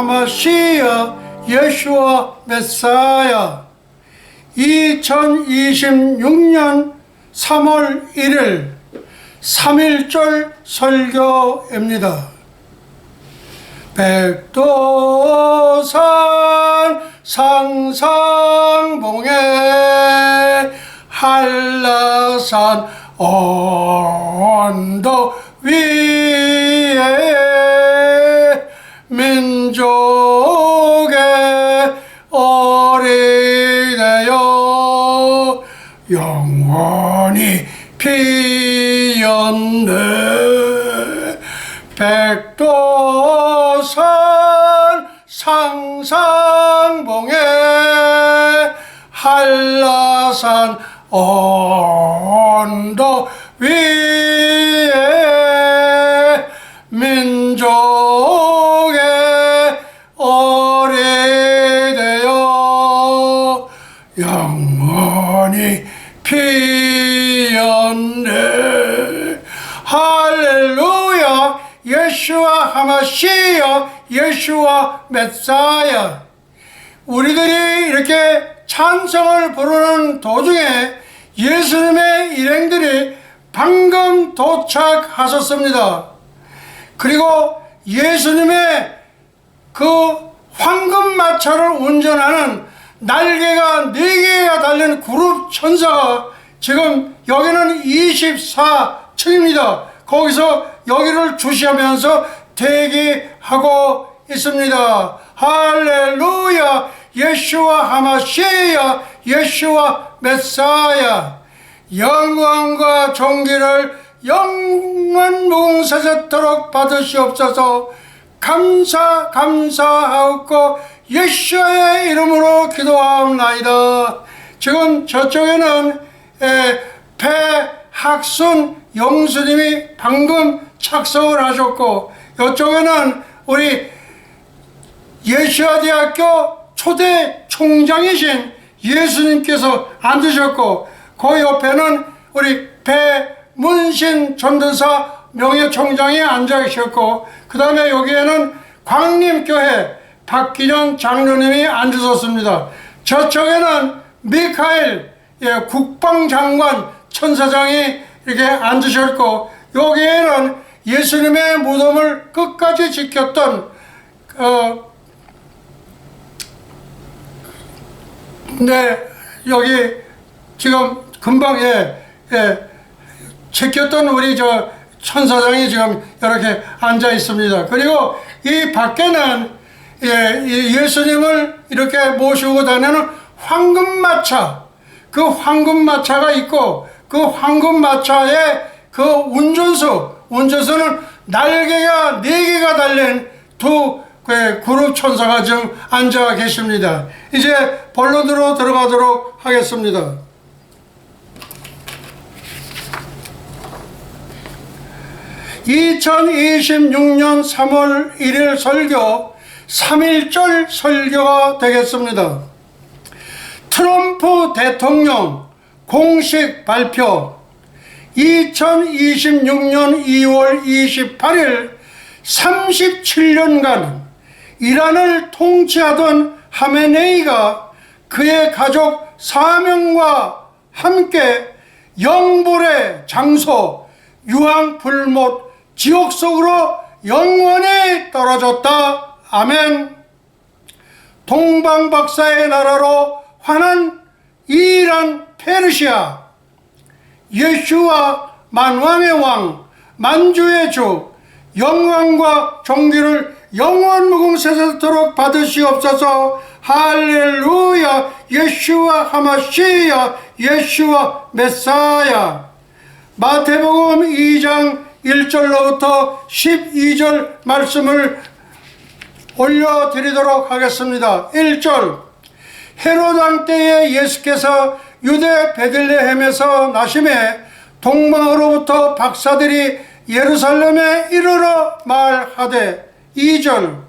하마시야 예수와 메사야. 2026년 3월 1일 3.1절 설교입니다. 백도산 상상봉에 한라산 언덕 위에 민족의 어린애여 영원히 피었네. 백도산 상상봉에 한라산 언덕 위에 민족의 어린애여 영원히 피었네. 할렐루야. 예수와 하마시야 예수와 메사야. 우리들이 이렇게 찬송을 부르는 도중에 예수님의 일행들이 방금 도착하셨습니다. 그리고 예수님의 그 황금마차를 운전하는 날개가 4개가 달린 그룹 천사가 지금 여기는 24층입니다. 거기서 여기를 주시하면서 대기하고 있습니다. 할렐루야. 예수와 하마시야 예수와 메사야. 영광과 존귀를 영원 무궁사제토록 받으시옵소서. 감사하옵고 예수의 이름으로 기도하옵나이다. 지금 저쪽에는 배학순 영수님이 방금 착석을 하셨고, 이쪽에는 우리 예수야대학교 초대 총장이신 예수님께서 앉으셨고, 그 옆에는 우리 배문신 전도사 명예총장이 앉아 계셨고, 그 다음에 여기에는 광림교회 박기년 장로님이 앉으셨습니다. 저쪽에는 미카엘 국방장관 천사장이 이렇게 앉으셨고, 여기에는 예수님의 무덤을 끝까지 지켰던 여기 지금 금방 지켰던 우리 저 천사장이 지금 이렇게 앉아 있습니다. 그리고 이 밖에는 예수님을 이렇게 모시고 다니는 황금마차, 그 황금마차가 있고, 그 황금마차의 그 운전수는 날개가 4개가 달린 두 그룹 천사가 지금 앉아 계십니다. 이제 본론으로 들어가도록 하겠습니다. (2026년 3월 1일) 설교 3.1절 설교가 되겠습니다. 트럼프 대통령 공식 발표. 2026년 2월 28일 37년간 이란을 통치하던 하메네이가 그의 가족 4명과 함께 영불의 장소 유황불못 지옥 속으로 영원히 떨어졌다. 아멘. 동방박사의 나라로 환한 이란 페르시아, 예수와 만왕의 왕, 만주의 주, 영광과 존귀를 영원 무궁세세토록 받으시옵소서. 할렐루야. 예수와 하마시야 예수와 메사야. 마태복음 2장 1절로부터 12절 말씀을 올려드리도록 하겠습니다. 1절. 헤롯 왕 때에 예수께서 유대 베들레헴에서 나심에 동방으로부터 박사들이 예루살렘에 이르러 말하되. 2절.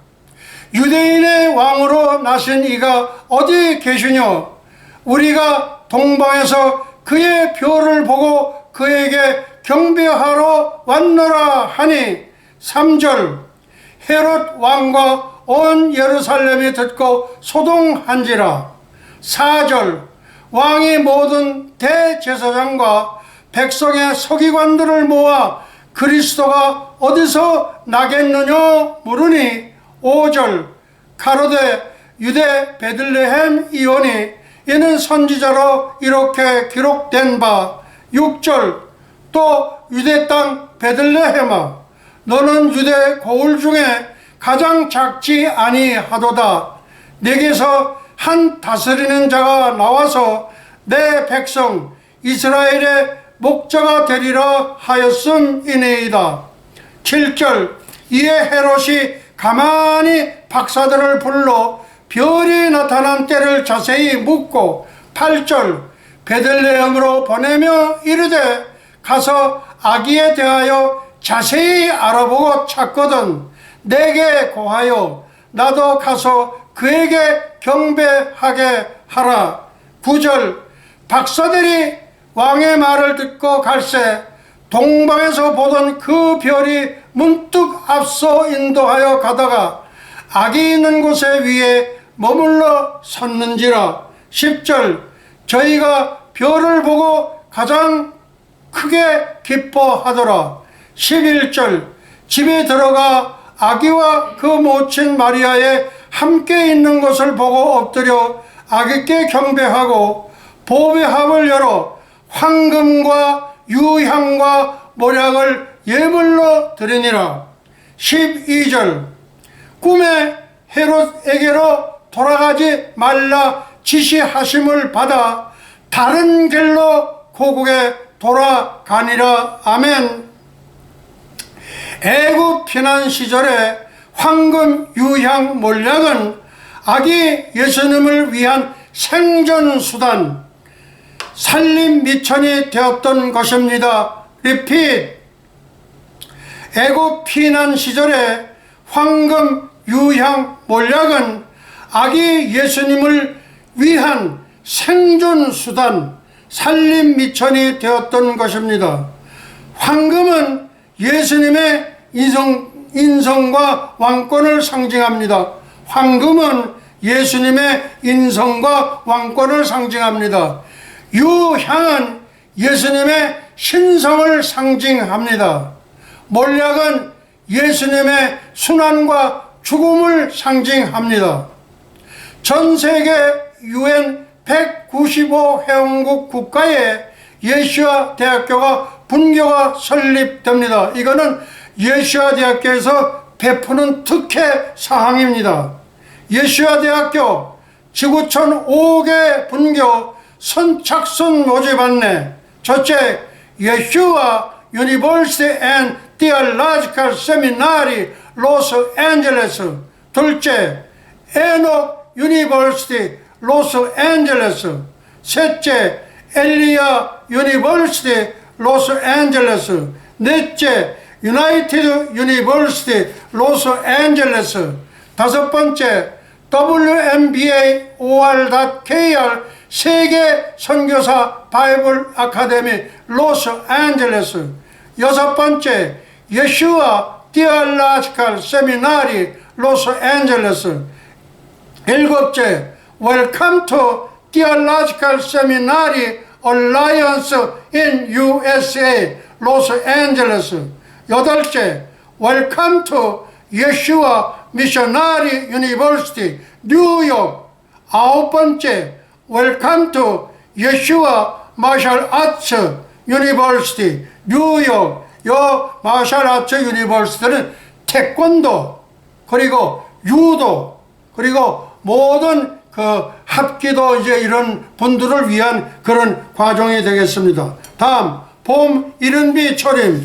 유대인의 왕으로 나신 이가 어디 계시뇨? 우리가 동방에서 그의 표를 보고 그에게 경배하러 왔노라 하니. 3절. 헤롯 왕과 온 예루살렘이 듣고 소동한지라. 4절 왕이 모든 대제사장과 백성의 서기관들을 모아 그리스도가 어디서 나겠느냐 물으니 5절 가로되 유대 베들레헴 이오니 이는 선지자로 이렇게 기록된 바. 6절 또 유대 땅 베들레헴아 너는 유대 고을 중에 가장 작지 아니하도다. 내게서 한 다스리는 자가 나와서 내 백성 이스라엘의 목자가 되리라 하였음이니이다. 7절 이에 헤롯이 가만히 박사들을 불러 별이 나타난 때를 자세히 묻고 8절 베들레헴으로 보내며 이르되 가서 아기에 대하여 자세히 알아보고 찾거든 내게 고하여 나도 가서 그에게 경배하게 하라. 9절 박사들이 왕의 말을 듣고 갈새 동방에서 보던 그 별이 문득 앞서 인도하여 가다가 아기 있는 곳에 위에 머물러 섰는지라. 10절 저희가 별을 보고 가장 크게 기뻐하더라. 11절 집에 들어가 아기와 그 모친 마리아의 함께 있는 것을 보고 엎드려 아기께 경배하고 보배합을 열어 황금과 유향과 모략을 예물로 드리니라. 12절 꿈에 헤롯에게로 돌아가지 말라 지시하심을 받아 다른 길로 고국에 돌아가니라. 아멘. 애굽 피난 시절에 황금 유향 몰약은 아기 예수님을 위한 생존수단 살림 미천이 되었던 것입니다. 리핏 애굽 피난 시절에 황금 유향 몰약은 아기 예수님을 위한 생존수단 살림 미천이 되었던 것입니다. 황금은 예수님의 인성과 왕권을 상징합니다. 황금은 예수님의 인성과 왕권을 상징합니다. 유향은 예수님의 신성을 상징합니다. 몰약은 예수님의 순환과 죽음을 상징합니다. 전 세계 UN 195 회원국 국가에 예수와 대학교가 분교가 설립됩니다. 이거는 예수와 대학교에서 베푸는 특혜 사항입니다. 예수와 대학교 지구촌 5개 분교 선착순 모집 안내. 첫째, 예수와 University and Theological Seminary 로스앤젤레스. 둘째, 에녹 유니버시티 로스앤젤레스. 셋째, 엘리야 유니버시티 로스앤젤레스. 넷째, 유나이티드 유니버시티 로스앤젤레스. 다섯 번째, WMBA OR.KR 세계 선교사 바이블 아카데미 로스앤젤레스. 여섯 번째, 예수와 디알라지칼 세미나리 로스앤젤레스. 일곱째, Welcome to Theological Seminary Alliance in USA 로스앤젤레스. 여덟째, Welcome to Yeshua Missionary University 뉴욕. 아홉 번째, Welcome to Yeshua Martial Arts University 뉴욕. 요 마셜 아츠 유니버시티는 태권도 그리고 유도 그리고 모든 그 합기도 이제 이런 분들을 위한 그런 과정이 되겠습니다. 다음 봄 이른비 초림.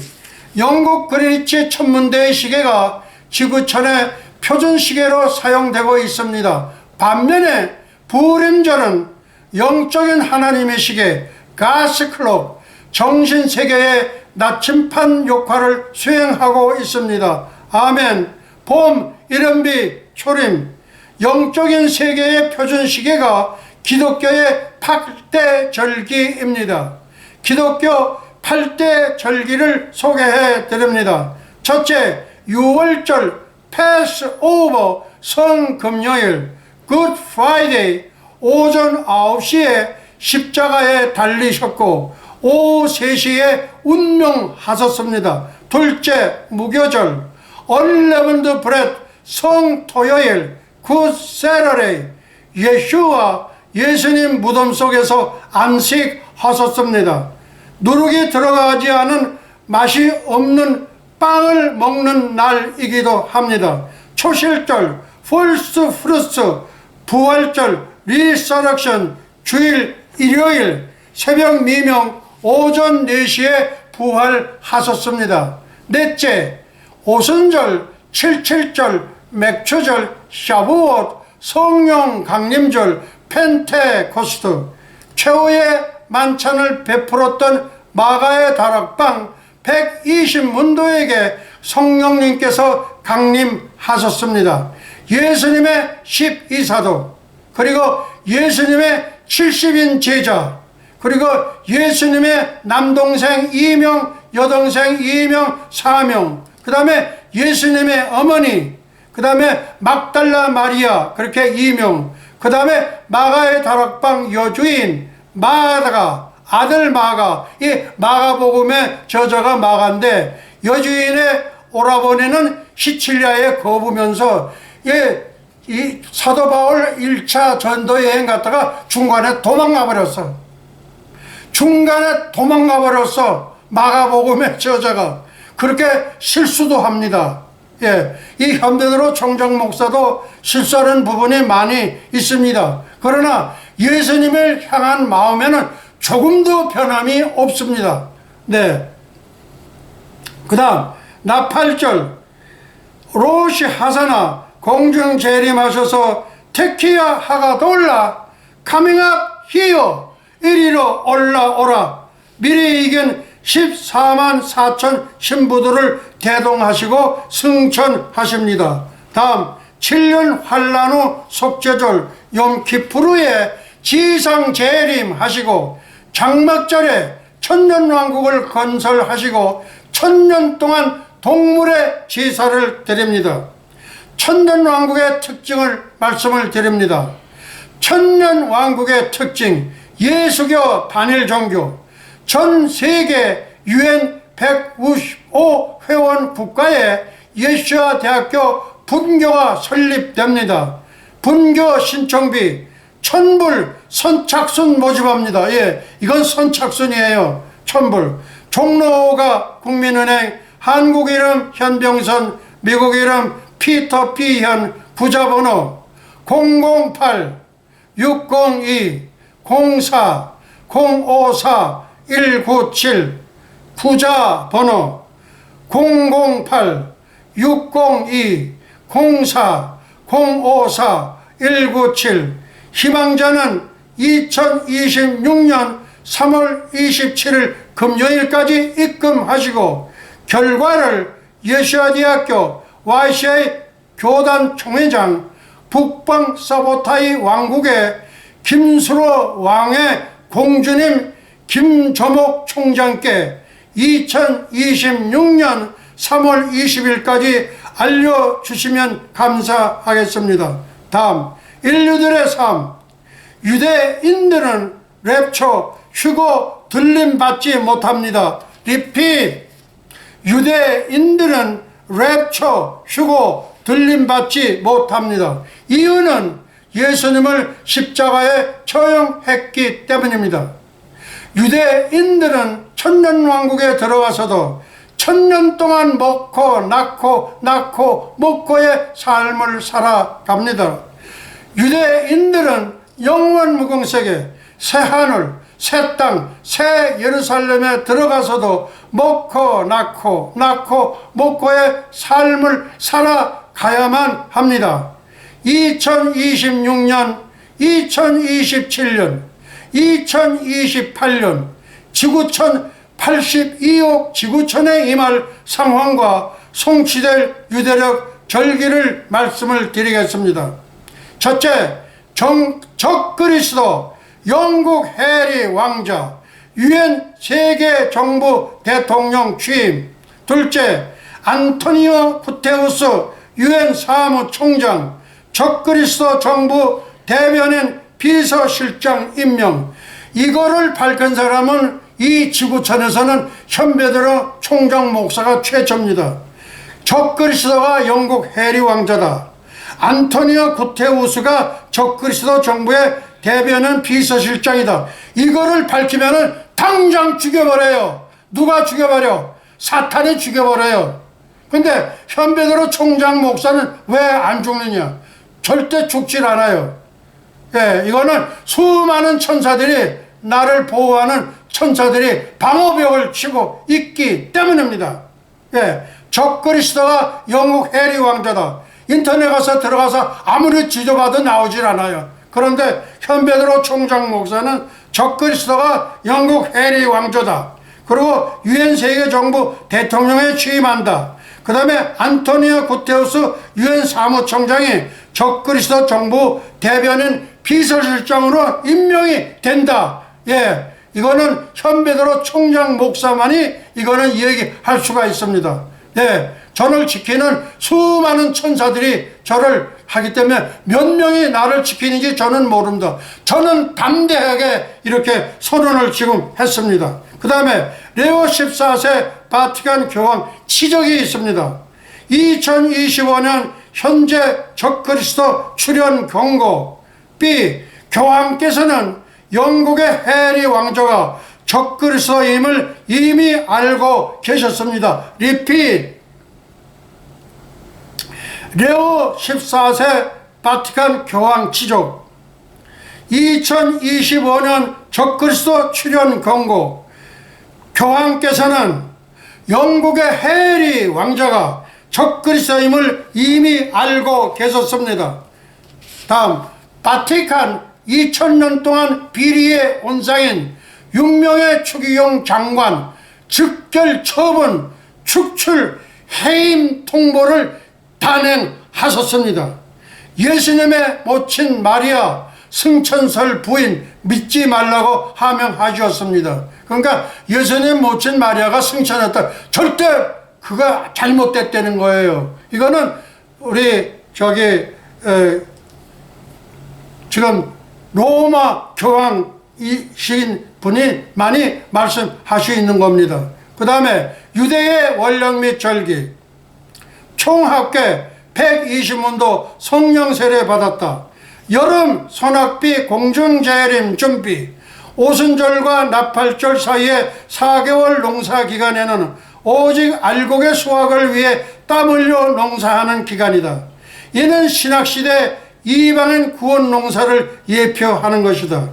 영국 그리니치 천문대의 시계가 지구촌의 표준 시계로 사용되고 있습니다. 반면에 부림절은 영적인 하나님의 시계 가스 클록 정신 세계의 나침판 역할을 수행하고 있습니다. 아멘. 봄 이른비 초림. 영적인 세계의 표준 시계가 기독교의 8대 절기입니다. 기독교 8대 절기를 소개해 드립니다. 첫째, 6월절 패스오버 성금요일 Good Friday 오전 9시에 십자가에 달리셨고 오후 3시에 운명하셨습니다. 둘째 무교절 Unleavened Bread 성토요일 Good Saturday 예수님 무덤 속에서 안식하셨습니다. 누룩이 들어가지 않은 맛이 없는 빵을 먹는 날이기도 합니다. 초실절 First Fruits 부활절 Resurrection 주일 일요일 새벽 미명 오전 4시에 부활하셨습니다. 넷째 오순절 77절 맥추절 샤부옷 성령 강림절 펜테코스트 최후의 만찬을 베풀었던 마가의 다락방 120문도에게 성령님께서 강림하셨습니다. 예수님의 12사도 그리고 예수님의 70인 제자 그리고 예수님의 남동생 2명 여동생 2명 4명 그 다음에 예수님의 어머니 그 다음에 막달라 마리아 그렇게 2명 그 다음에 마가의 다락방 여주인 마가 아들 마가 이 마가복음의 저자가 마가인데 여주인의 오라버니는 시칠리아에 거부면서 이 사도 바울 1차 전도 여행 갔다가 중간에 도망가 버렸어. 마가복음의 저자가 그렇게 실수도 합니다. 이 현대대로 총장 목사도 실수하는 부분이 많이 있습니다. 그러나 예수님을 향한 마음에는 조금도 변함이 없습니다. 그 다음 나팔절 로시 하사나 공중 재림하셔서 테키야 하가돌라 카밍업 히어 이리로 올라오라 미리 이긴 14만 4천 신부들을 대동하시고 승천하십니다. 다음 7년 환란 후 속죄절 염키푸르에 지상 재림하시고 장막절에 천년왕국을 건설하시고 천년 동안 동물의 제사를 드립니다. 천년왕국의 특징을 말씀을 드립니다. 천년왕국의 특징 예수교 단일 종교 전 세계 UN 155 회원 국가에 예수와 대학교 분교가 설립됩니다. 분교 신청비 천불 선착순 모집합니다. 이건 선착순이에요. 천불. 종로가 국민은행, 한국 이름 현병선, 미국 이름 피터 피현, 부자번호 008-602-04-054-197 부자번호 008-602-04-054-197 희망자는 2026년 3월 27일 금요일까지 입금하시고 결과를 예수아대학교 YCI 교단 총회장 북방 사보타이 왕국의 김수로 왕의 공주님 김조목 총장께 2026년 3월 20일까지 알려주시면 감사하겠습니다. 다음 인류들의 삶 유대인들은 랩처 휴거 들림받지 못합니다. 리핏 유대인들은 랩처 휴거 들림받지 못합니다. 이유는 예수님을 십자가에 처형했기 때문입니다. 유대인들은 천년왕국에 들어가서도 천년 동안 먹고 낳고 먹고의 삶을 살아갑니다. 유대인들은 영원 무궁세계 새하늘 새 땅 새 예루살렘에 들어가서도 먹고 낳고 먹고의 삶을 살아가야만 합니다. 2026년 2027년 2028년 지구촌 82억 지구촌에 임할 상황과 성취될 유대력 절기를 말씀을 드리겠습니다. 첫째, 적그리스도 영국 해리 왕자 유엔 세계정부 대통령 취임. 둘째, 안토니오 구테우스 유엔 사무총장 적그리스도 정부 대변인 비서실장 임명, 이거를 밝힌 사람은 이 지구촌에서는 현배드로 총장 목사가 최초입니다. 적그리스도가 영국 해리 왕자다. 안토니오 구테우스가 적그리스도 정부의 대변인 비서실장이다. 이거를 밝히면은 당장 죽여버려요. 누가 죽여버려? 사탄이 죽여버려요. 근데 현배드로 총장 목사는 왜 안 죽느냐? 절대 죽질 않아요. 예, 이거는 수많은 천사들이, 나를 보호하는 천사들이 방어벽을 치고 있기 때문입니다. 예, 적그리스도가 영국 해리 왕자다. 인터넷 가서 들어가서 아무리 지도봐도 나오질 않아요. 그런데 현배드로 총장 목사는 적그리스도가 영국 해리 왕조다. 그리고 유엔 세계정부 대통령에 취임한다. 그 다음에 안토니오 구테우스 유엔 사무총장이 적그리스도 정부 대변인 비서실장으로 임명이 된다. 예, 이거는 현배드로 총장 목사만이 이거는 얘기할 수가 있습니다. 네, 저를 지키는 수많은 천사들이 저를 하기 때문에 몇 명이 나를 지키는지 저는 모릅니다. 저는 담대하게 이렇게 선언을 지금 했습니다. 그 다음에 레오 14세 바티칸 교황 치적이 있습니다. 2025년 현재 적그리스도 출현 경고. B. 교황께서는 영국의 해리 왕조가 적그리스도임을 이미 알고 계셨습니다. 리핏. 레오 14세 바티칸 교황 지적. 2025년 적그리스도 출현 경고. 교황께서는 영국의 해리 왕자가 적그리스도임을 이미 알고 계셨습니다. 다음, 바티칸 2000년 동안 비리의 온상인 6명의 추기용 장관 즉결 처분, 축출, 해임 통보를 단행하셨습니다. 예수님의 모친 마리아 승천설 부인 믿지 말라고 하명하셨습니다. 그러니까 예수님 모친 마리아가 승천했다. 절대 그거 잘못됐다는 거예요. 이거는 우리 지금 로마 교황이신 분이 많이 말씀할 수 있는 겁니다. 그 다음에 유대의 원령 및 절기, 총합계 120문도 성령 세례 받았다. 여름 소낙비 공중재림 준비, 오순절과 나팔절 사이에 4개월 농사 기간에는 오직 알곡의 수확을 위해 땀 흘려 농사하는 기간이다. 이는 신학시대 이방인 구원 농사를 예표하는 것이다.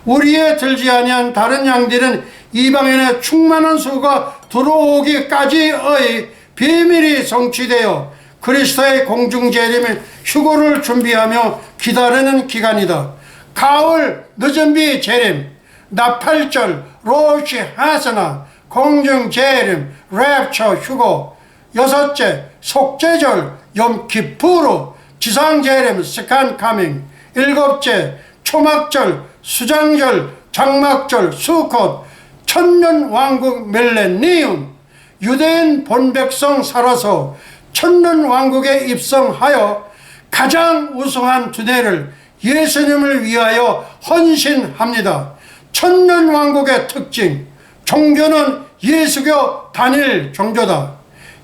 우리에 들지 아니한 다른 양들은 이방인의 충만한 수가 들어오기까지의 비밀이 성취되어 그리스도의 공중재림의 휴거를 준비하며 기다리는 기간이다. 가을 늦은비 재림, 나팔절, 로시 하스나, 공중재림, 랩처 휴거. 여섯째, 속죄절, 염키푸르, 지상재림, 스칸 카밍. 일곱째, 초막절, 수장절, 장막절, 수콧, 천년왕국 밀레니움. 유대인 본백성 살아서 천년왕국에 입성하여 가장 우승한 두뇌를 예수님을 위하여 헌신합니다. 천년왕국의 특징, 종교는 예수교 단일 종교다.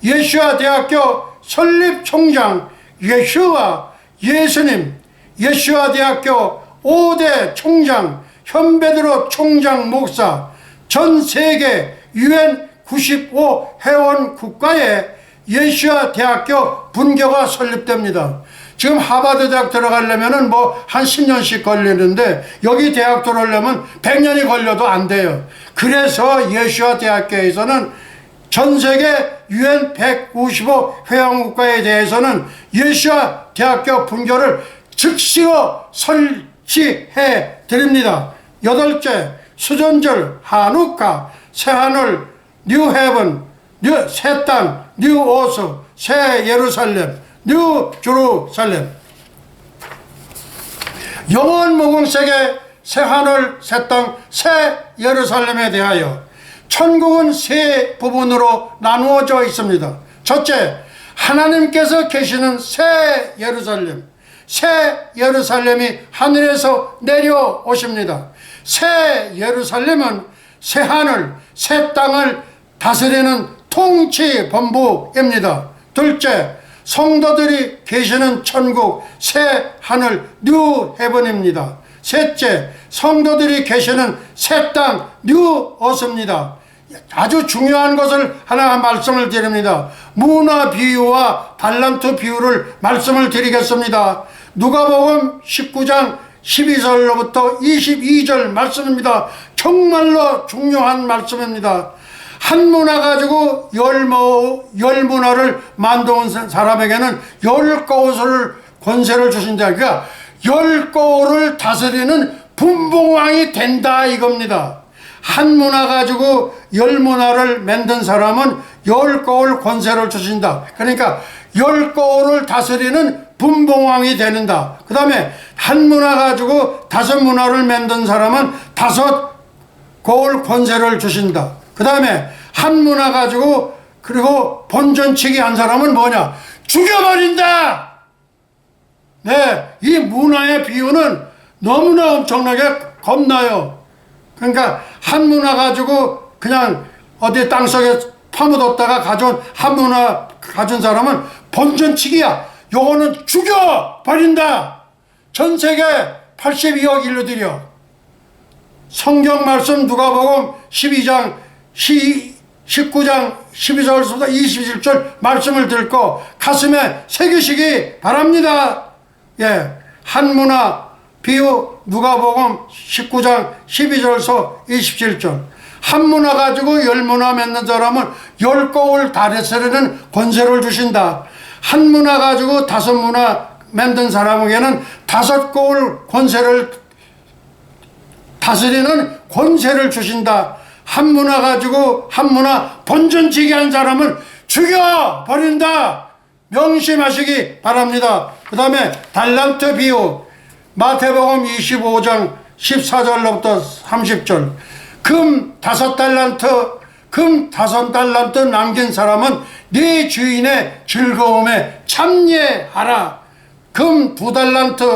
예수와 대학교 설립총장 예수와 예수님, 예수와 대학교 5대 총장 현배드로 총장 목사, 전 세계 유엔 95 회원 국가에 예수와 대학교 분교가 설립됩니다. 지금 하버드 대학 들어가려면은 한 10년씩 걸리는데 여기 대학 들어오려면 100년이 걸려도 안 돼요. 그래서 예수와 대학교에서는 전 세계 유엔 195 회원국가에 대해서는 예수와 대학교 분교를 즉시로 설치해 드립니다. 여덟째, 수전절, 한우카, 새하늘, 뉴헤븐, 새 땅, 뉴오스, 새 예루살렘, 뉴 제루살렘. 영원 무궁세계 새하늘, 새 땅, 새 예루살렘에 대하여 천국은 세 부분으로 나누어져 있습니다. 첫째, 하나님께서 계시는 새 예루살렘, 새 예루살렘이 하늘에서 내려오십니다. 새 예루살렘은 새 하늘, 새 땅을 다스리는 통치 본부입니다. 둘째, 성도들이 계시는 천국, 새 하늘, 뉴 헤븐입니다. 셋째, 성도들이 계시는 새 땅, 뉴 어스입니다. 아주 중요한 것을 하나 말씀을 드립니다. 문화 비유와 달란트 비유를 말씀을 드리겠습니다. 누가복음 19장 12절로부터 22절 말씀입니다. 정말로 중요한 말씀입니다. 한 문화 가지고 열 문화를 만드는 사람에게는 열 거울을 권세를 주신다. 그러니까 열 거울을 다스리는 분봉왕이 된다 이겁니다. 한 문화 가지고 열 문화를 만든 사람은 열 거울 권세를 주신다. 그러니까 열 거울을 다스리는 분봉왕이 되는다. 그 다음에 한 문화 가지고 다섯 문화를 만든 사람은 다섯 거울 권세를 주신다. 그 다음에 한 문화 가지고 그리고 본전치기 한 사람은 뭐냐? 죽여버린다. 네, 이 문화의 비유는 너무나 엄청나게 겁나요. 그러니까 한 문화 가지고 그냥 어디 땅속에 파묻었다가 가져온 한 문화 가진 사람은 본전치기야. 요거는 죽여버린다. 전 세계 82억 인류들이요. 성경 말씀 누가복음 19장 12절부터 27절 말씀을 듣고 가슴에 새기시기 바랍니다. 예, 한 문화 비유 누가복음 19장 12절에서 27절. 한 문화 가지고 열 문화 맺는 사람은 열 거울 다스리는 권세를 주신다. 한 문화 가지고 다섯 문화 만든 사람에게는 다섯 거울 권세를 다스리는 권세를 주신다. 한 문화 가지고 한 문화 본전치기 한 사람은 죽여버린다. 명심하시기 바랍니다. 그 다음에 달란트 비유 마태복음 25장 14절로부터 30절. 금 5달란트 금 5달란트 남긴 사람은 네 주인의 즐거움에 참여하라. 금 2달란트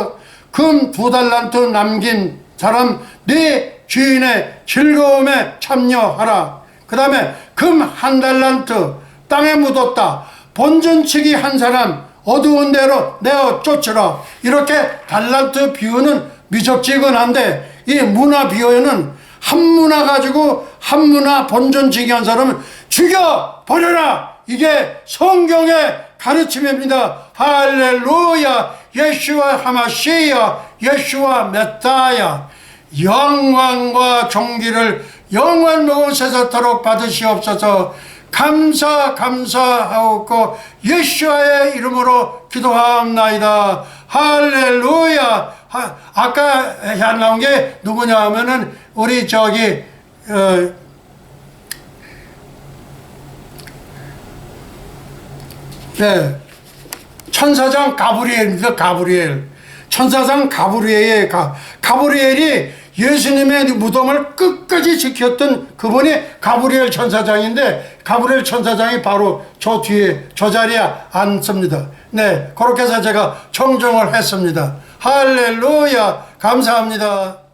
남긴 사람 네 주인의 즐거움에 참여하라. 그 다음에 금 1달란트 땅에 묻었다. 본전치기 한 사람 어두운 데로 내어 쫓으라. 이렇게 달란트 비유는 미적지근한데 이 문화 비유에는 한 문화 가지고 한 문화 본전치기 한 사람은 죽여버려라. 이게 성경의 가르침입니다. 할렐루야. 예수와 하마시야. 예수와 메타야. 영광과 존귀를 영원 무궁 세세토록 받으시옵소서. 감사하옵고 예수와의 이름으로 기도하옵나이다. 할렐루야. 아까 안 나온 게 누구냐 하면은 우리 네, 천사장 가브리엘입니다. 가브리엘. 천사장 가브리엘이 예수님의 무덤을 끝까지 지켰던 그분이 가브리엘 천사장인데, 가브리엘 천사장이 바로 저 뒤에 저 자리에 앉습니다. 네, 그렇게 해서 제가 청정을 했습니다. 할렐루야. 감사합니다.